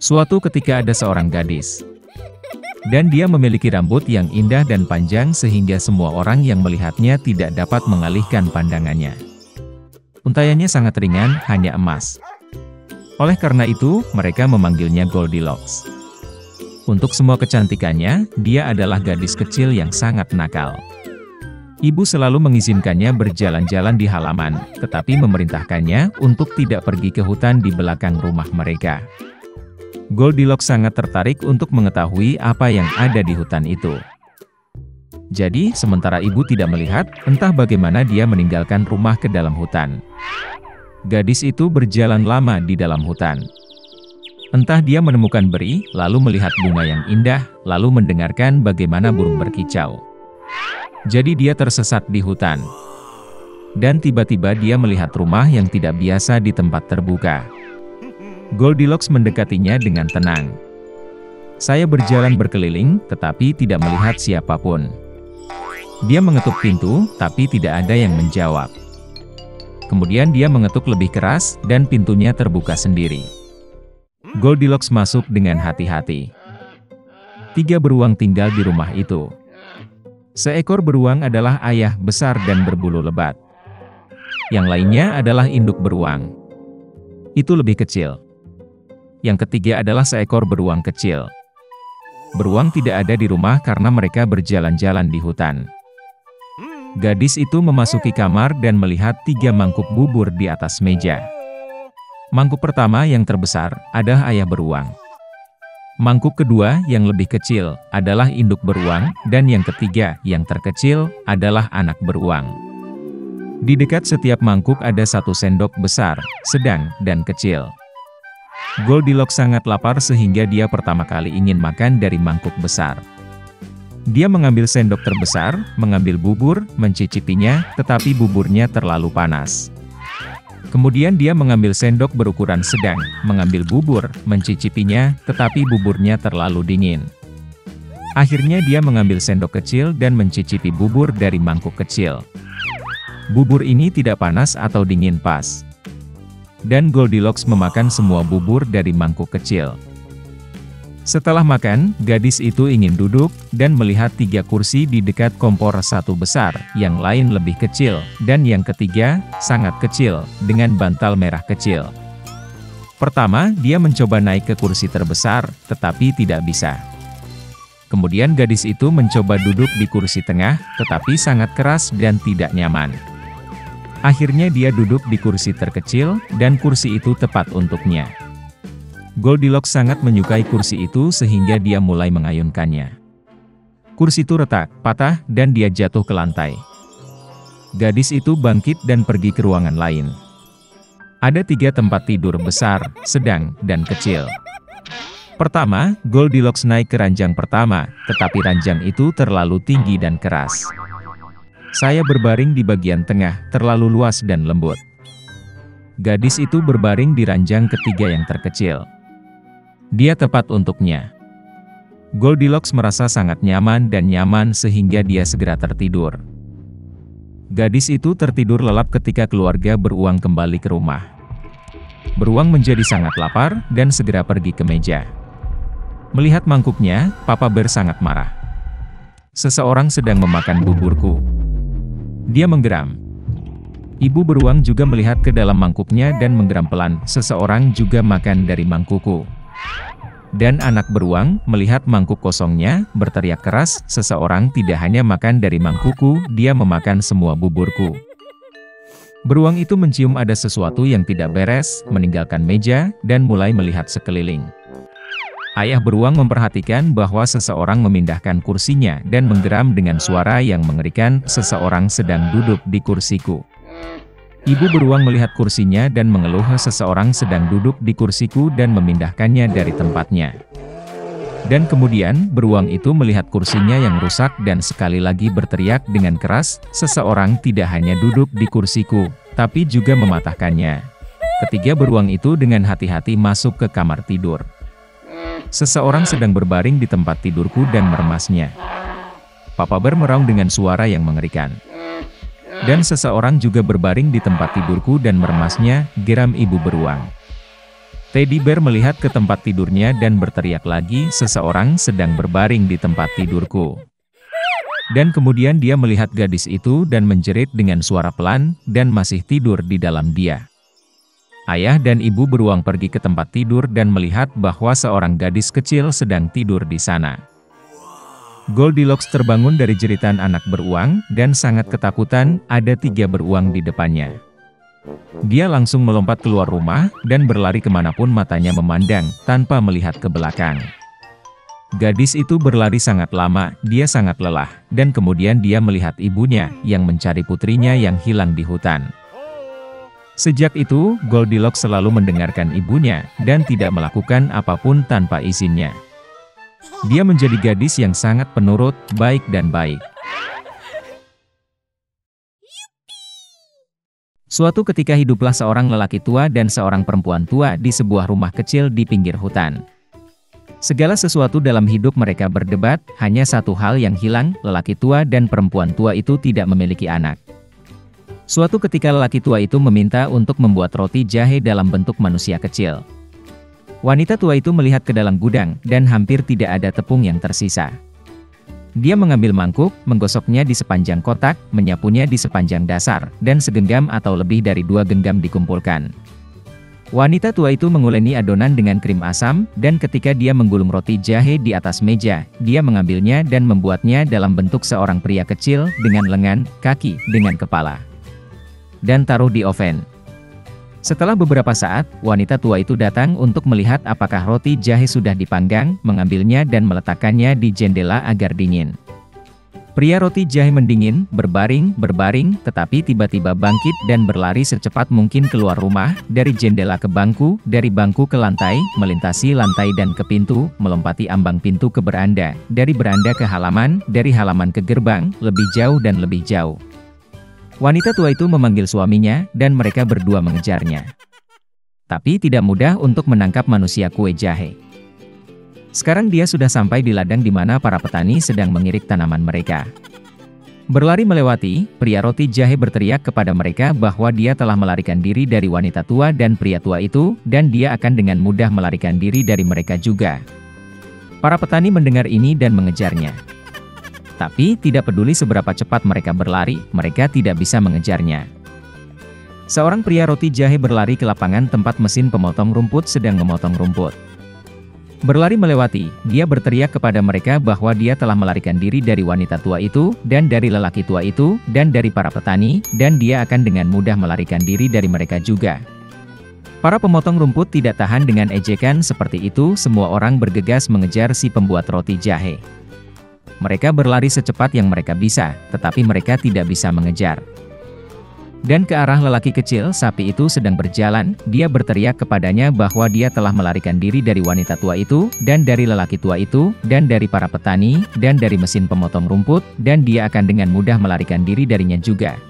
Suatu ketika ada seorang gadis. Dan dia memiliki rambut yang indah dan panjang sehingga semua orang yang melihatnya tidak dapat mengalihkan pandangannya. Untaiannya sangat ringan, hanya emas. Oleh karena itu, mereka memanggilnya Goldilocks. Untuk semua kecantikannya, dia adalah gadis kecil yang sangat nakal. Ibu selalu mengizinkannya berjalan-jalan di halaman, tetapi memerintahkannya untuk tidak pergi ke hutan di belakang rumah mereka. Goldilocks sangat tertarik untuk mengetahui apa yang ada di hutan itu. Jadi, sementara ibu tidak melihat, entah bagaimana dia meninggalkan rumah ke dalam hutan. Gadis itu berjalan lama di dalam hutan. Entah dia menemukan beri, lalu melihat bunga yang indah, lalu mendengarkan bagaimana burung berkicau. Jadi dia tersesat di hutan. Dan tiba-tiba dia melihat rumah yang tidak biasa di tempat terbuka. Goldilocks mendekatinya dengan tenang. Saya berjalan berkeliling, tetapi tidak melihat siapapun. Dia mengetuk pintu, tapi tidak ada yang menjawab. Kemudian dia mengetuk lebih keras, dan pintunya terbuka sendiri. Goldilocks masuk dengan hati-hati. 3 beruang tinggal di rumah itu. Seekor beruang adalah ayah besar dan berbulu lebat. Yang lainnya adalah induk beruang. Itu lebih kecil. Yang ketiga adalah seekor beruang kecil. Beruang tidak ada di rumah karena mereka berjalan-jalan di hutan. Gadis itu memasuki kamar dan melihat 3 mangkuk bubur di atas meja. Mangkuk pertama yang terbesar adalah ayah beruang. Mangkuk kedua yang lebih kecil adalah induk beruang, dan yang ketiga yang terkecil adalah anak beruang. Di dekat setiap mangkuk ada 1 sendok besar, sedang, dan kecil. Goldilocks sangat lapar sehingga dia pertama kali ingin makan dari mangkuk besar. Dia mengambil sendok terbesar, mengambil bubur, mencicipinya, tetapi buburnya terlalu panas. Kemudian dia mengambil sendok berukuran sedang, mengambil bubur, mencicipinya, tetapi buburnya terlalu dingin. Akhirnya dia mengambil sendok kecil dan mencicipi bubur dari mangkuk kecil. Bubur ini tidak panas atau dingin pas. Dan Goldilocks memakan semua bubur dari mangkuk kecil. Setelah makan, gadis itu ingin duduk, dan melihat 3 kursi di dekat kompor, 1 besar, yang lain lebih kecil, dan yang ketiga, sangat kecil, dengan bantal merah kecil. Pertama, dia mencoba naik ke kursi terbesar, tetapi tidak bisa. Kemudian gadis itu mencoba duduk di kursi tengah, tetapi sangat keras dan tidak nyaman. Akhirnya dia duduk di kursi terkecil, dan kursi itu tepat untuknya. Goldilocks sangat menyukai kursi itu sehingga dia mulai mengayunkannya. Kursi itu retak, patah, dan dia jatuh ke lantai. Gadis itu bangkit dan pergi ke ruangan lain. Ada 3 tempat tidur besar, sedang, dan kecil. Pertama, Goldilocks naik ke ranjang pertama, tetapi ranjang itu terlalu tinggi dan keras. Saya berbaring di bagian tengah, terlalu luas dan lembut. Gadis itu berbaring di ranjang ketiga yang terkecil. Dia tepat untuknya. Goldilocks merasa sangat nyaman dan nyaman sehingga dia segera tertidur. Gadis itu tertidur lelap ketika keluarga beruang kembali ke rumah. Beruang menjadi sangat lapar dan segera pergi ke meja. Melihat mangkuknya, Papa Bear sangat marah. Seseorang sedang memakan buburku. Dia menggeram. Ibu beruang juga melihat ke dalam mangkuknya dan menggeram pelan. Seseorang juga makan dari mangkukku. Dan anak beruang melihat mangkuk kosongnya, berteriak keras, seseorang tidak hanya makan dari mangkukku, dia memakan semua buburku. Beruang itu mencium ada sesuatu yang tidak beres, meninggalkan meja, dan mulai melihat sekeliling. Ayah beruang memperhatikan bahwa seseorang memindahkan kursinya dan menggeram dengan suara yang mengerikan, seseorang sedang duduk di kursiku. Ibu beruang melihat kursinya dan mengeluh, seseorang sedang duduk di kursiku dan memindahkannya dari tempatnya. Dan kemudian, beruang itu melihat kursinya yang rusak dan sekali lagi berteriak dengan keras, seseorang tidak hanya duduk di kursiku, tapi juga mematahkannya. Ketiga beruang itu dengan hati-hati masuk ke kamar tidur. Seseorang sedang berbaring di tempat tidurku dan meremasnya. Papa Bear meraung dengan suara yang mengerikan. Dan seseorang juga berbaring di tempat tidurku dan meremasnya, geram ibu beruang. Teddy Bear melihat ke tempat tidurnya dan berteriak lagi, "Seseorang sedang berbaring di tempat tidurku." Dan kemudian dia melihat gadis itu dan menjerit dengan suara pelan, dan masih tidur di dalam dia. Ayah dan ibu beruang pergi ke tempat tidur dan melihat bahwa seorang gadis kecil sedang tidur di sana. Goldilocks terbangun dari jeritan anak beruang, dan sangat ketakutan. Ada 3 beruang di depannya. Dia langsung melompat keluar rumah, dan berlari kemanapun matanya memandang, tanpa melihat ke belakang. Gadis itu berlari sangat lama, dia sangat lelah, dan kemudian dia melihat ibunya, yang mencari putrinya yang hilang di hutan. Sejak itu, Goldilocks selalu mendengarkan ibunya, dan tidak melakukan apapun tanpa izinnya. Dia menjadi gadis yang sangat penurut, baik dan baik. Suatu ketika hiduplah seorang lelaki tua dan seorang perempuan tua di sebuah rumah kecil di pinggir hutan. Segala sesuatu dalam hidup mereka berdebat, hanya satu hal yang hilang, lelaki tua dan perempuan tua itu tidak memiliki anak. Suatu ketika lelaki tua itu meminta untuk membuat roti jahe dalam bentuk manusia kecil. Wanita tua itu melihat ke dalam gudang, dan hampir tidak ada tepung yang tersisa. Dia mengambil mangkuk, menggosoknya di sepanjang kotak, menyapunya di sepanjang dasar, dan segenggam atau lebih dari 2 genggam dikumpulkan. Wanita tua itu menguleni adonan dengan krim asam, dan ketika dia menggulung roti jahe di atas meja, dia mengambilnya dan membuatnya dalam bentuk seorang pria kecil, dengan lengan, kaki, dengan kepala. Dan taruh di oven. Setelah beberapa saat, wanita tua itu datang untuk melihat apakah roti jahe sudah dipanggang, mengambilnya dan meletakkannya di jendela agar dingin. Pria roti jahe mendingin, berbaring, tetapi tiba-tiba bangkit dan berlari secepat mungkin keluar rumah, dari jendela ke bangku, dari bangku ke lantai, melintasi lantai dan ke pintu, melompati ambang pintu ke beranda, dari beranda ke halaman, dari halaman ke gerbang, lebih jauh dan lebih jauh. Wanita tua itu memanggil suaminya, dan mereka berdua mengejarnya. Tapi tidak mudah untuk menangkap manusia kue jahe. Sekarang dia sudah sampai di ladang di mana para petani sedang mengirik tanaman mereka. Berlari melewati, pria roti jahe berteriak kepada mereka bahwa dia telah melarikan diri dari wanita tua dan pria tua itu, dan dia akan dengan mudah melarikan diri dari mereka juga. Para petani mendengar ini dan mengejarnya. Tapi, tidak peduli seberapa cepat mereka berlari, mereka tidak bisa mengejarnya. Seorang pria roti jahe berlari ke lapangan tempat mesin pemotong rumput sedang memotong rumput. Berlari melewati, dia berteriak kepada mereka bahwa dia telah melarikan diri dari wanita tua itu, dan dari lelaki tua itu, dan dari para petani, dan dia akan dengan mudah melarikan diri dari mereka juga. Para pemotong rumput tidak tahan dengan ejekan seperti itu, semua orang bergegas mengejar si pembuat roti jahe. Mereka berlari secepat yang mereka bisa, tetapi mereka tidak bisa mengejar. Dan ke arah lelaki kecil, sapi itu sedang berjalan, dia berteriak kepadanya bahwa dia telah melarikan diri dari wanita tua itu, dan dari lelaki tua itu, dan dari para petani, dan dari mesin pemotong rumput, dan dia akan dengan mudah melarikan diri darinya juga.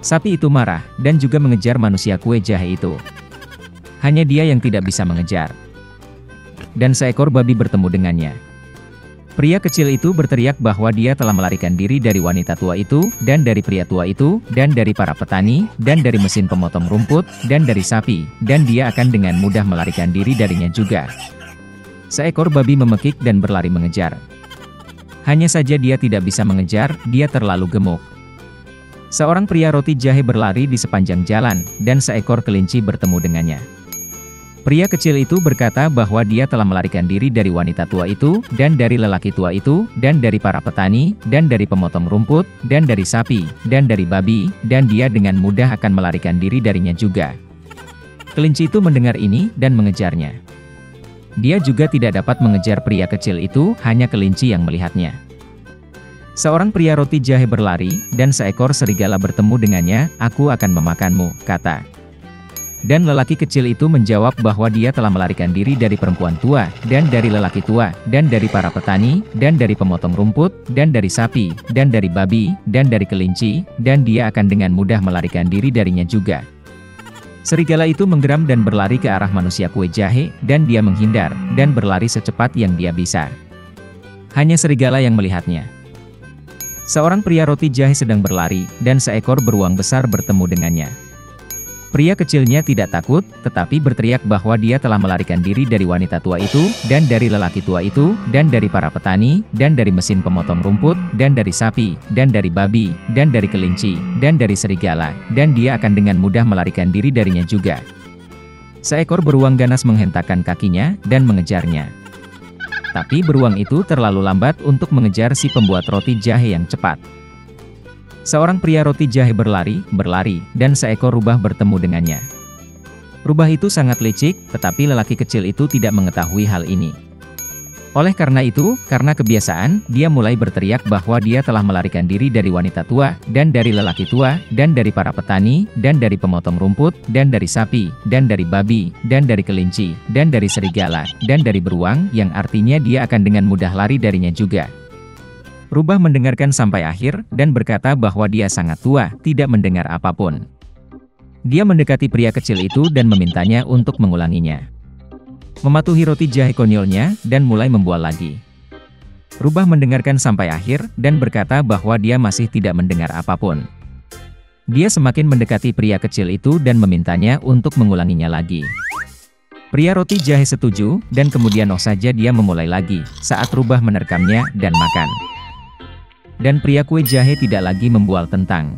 Sapi itu marah, dan juga mengejar manusia kue jahe itu. Hanya dia yang tidak bisa mengejar. Dan seekor babi bertemu dengannya. Pria kecil itu berteriak bahwa dia telah melarikan diri dari wanita tua itu, dan dari pria tua itu, dan dari para petani, dan dari mesin pemotong rumput, dan dari sapi, dan dia akan dengan mudah melarikan diri darinya juga. Seekor babi memekik dan berlari mengejar. Hanya saja dia tidak bisa mengejar, dia terlalu gemuk. Seorang pria roti jahe berlari di sepanjang jalan, dan seekor kelinci bertemu dengannya. Pria kecil itu berkata bahwa dia telah melarikan diri dari wanita tua itu, dan dari lelaki tua itu, dan dari para petani, dan dari pemotong rumput, dan dari sapi, dan dari babi, dan dia dengan mudah akan melarikan diri darinya juga. Kelinci itu mendengar ini, dan mengejarnya. Dia juga tidak dapat mengejar pria kecil itu, hanya kelinci yang melihatnya. Seorang pria roti jahe berlari, dan seekor serigala bertemu dengannya, "Aku akan memakanmu," kata. Dan lelaki kecil itu menjawab bahwa dia telah melarikan diri dari perempuan tua, dan dari lelaki tua, dan dari para petani, dan dari pemotong rumput, dan dari sapi, dan dari babi, dan dari kelinci, dan dia akan dengan mudah melarikan diri darinya juga. Serigala itu menggeram dan berlari ke arah manusia kue jahe, dan dia menghindar, dan berlari secepat yang dia bisa. Hanya serigala yang melihatnya. Seorang pria roti jahe sedang berlari, dan seekor beruang besar bertemu dengannya. Pria kecilnya tidak takut, tetapi berteriak bahwa dia telah melarikan diri dari wanita tua itu, dan dari lelaki tua itu, dan dari para petani, dan dari mesin pemotong rumput, dan dari sapi, dan dari babi, dan dari kelinci, dan dari serigala, dan dia akan dengan mudah melarikan diri darinya juga. Seekor beruang ganas menghentakkan kakinya, dan mengejarnya. Tapi beruang itu terlalu lambat untuk mengejar si pembuat roti jahe yang cepat. Seorang pria roti jahe berlari, dan seekor rubah bertemu dengannya. Rubah itu sangat licik, tetapi lelaki kecil itu tidak mengetahui hal ini. Oleh karena itu, karena kebiasaan, dia mulai berteriak bahwa dia telah melarikan diri dari wanita tua, dan dari lelaki tua, dan dari para petani, dan dari pemotong rumput, dan dari sapi, dan dari babi, dan dari kelinci, dan dari serigala, dan dari beruang, yang artinya dia akan dengan mudah lari darinya juga. Rubah mendengarkan sampai akhir, dan berkata bahwa dia sangat tua, tidak mendengar apapun. Dia mendekati pria kecil itu dan memintanya untuk mengulanginya. Mematuhi roti jahe konyolnya, dan mulai membual lagi. Rubah mendengarkan sampai akhir, dan berkata bahwa dia masih tidak mendengar apapun. Dia semakin mendekati pria kecil itu dan memintanya untuk mengulanginya lagi. Pria roti jahe setuju, dan kemudian saja dia memulai lagi, saat Rubah menerkamnya dan makan. Dan pria kue jahe tidak lagi membual tentang